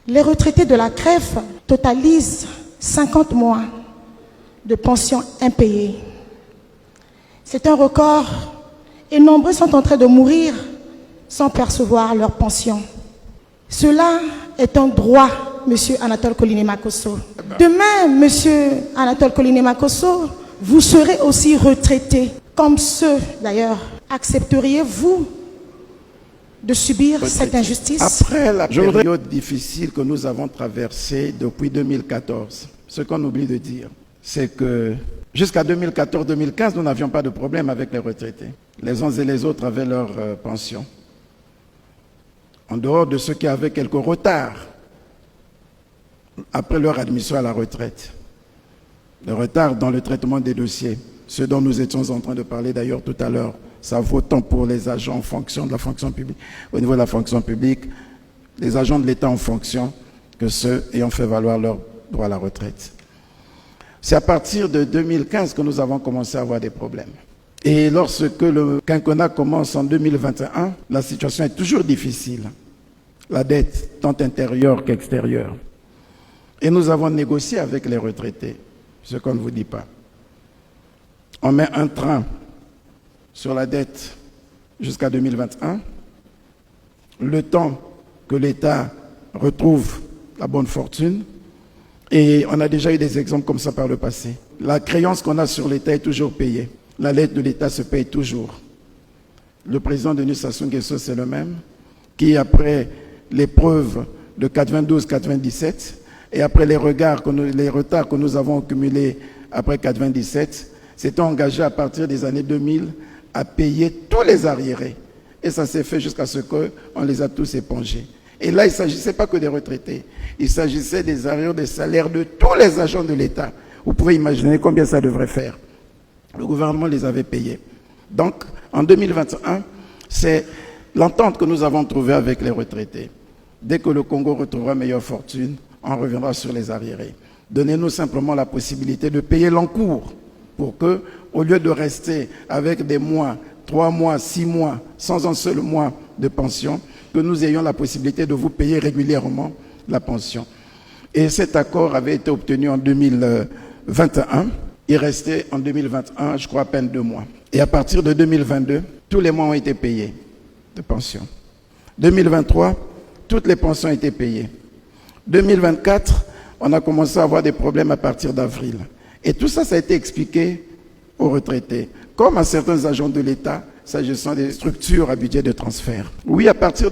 Les retraités de la CREF totalisent 50 mois de pension impayée. C'est un record et nombreux sont en train de mourir sans percevoir leur pension. Cela est un droit, Monsieur Anatole Koliné-Makosso. Demain, Monsieur Anatole Koliné-Makosso, vous serez aussi retraité, comme ceux d'ailleurs. Accepteriez-vous de subir cette injustice? Après la période difficile que nous avons traversée depuis 2014, ce qu'on oublie de dire, c'est que jusqu'à 2014-2015, nous n'avions pas de problème avec les retraités. Les uns et les autres avaient leur pension. En dehors de ceux qui avaient quelques retards après leur admission à la retraite. Le retard dans le traitement des dossiers, ce dont nous étions en train de parler d'ailleurs tout à l'heure. Ça vaut tant pour les agents en fonction de la fonction publique, au niveau de la fonction publique, les agents de l'État en fonction, que ceux ayant fait valoir leur droit à la retraite. C'est à partir de 2015 que nous avons commencé à avoir des problèmes. Et lorsque le quinquennat commence en 2021, la situation est toujours difficile. La dette, tant intérieure qu'extérieure. Et nous avons négocié avec les retraités, ce qu'on ne vous dit pas. On met un train sur la dette jusqu'à 2021, le temps que l'État retrouve la bonne fortune, et on a déjà eu des exemples comme ça par le passé. La créance qu'on a sur l'État est toujours payée. La dette de l'État se paye toujours. Le président Denis Sassou Nguesso, c'est le même, qui après l'épreuve de 92-97, et après les retards que nous avons accumulés après 97, s'était engagé à partir des années 2000 à payer tous les arriérés. Et ça s'est fait jusqu'à ce qu'on les a tous épongés. Et là, il ne s'agissait pas que des retraités. Il s'agissait des arriérés des salaires de tous les agents de l'État. Vous pouvez imaginer combien ça devrait faire. Le gouvernement les avait payés. Donc, en 2021, c'est l'entente que nous avons trouvée avec les retraités. Dès que le Congo retrouvera meilleure fortune, on reviendra sur les arriérés. Donnez-nous simplement la possibilité de payer l'encours pour que, au lieu de rester avec des mois, 3 mois, 6 mois, sans un seul mois de pension, que nous ayons la possibilité de vous payer régulièrement la pension. Et cet accord avait été obtenu en 2021. Il restait en 2021, je crois, à peine 2 mois. Et à partir de 2022, tous les mois ont été payés de pension. 2023, toutes les pensions ont été payées. 2024, on a commencé à avoir des problèmes à partir d'avril. Et tout ça, ça a été expliqué aux retraités, comme à certains agents de l'État, s'agissant des structures à budget de transfert. Oui, à partir de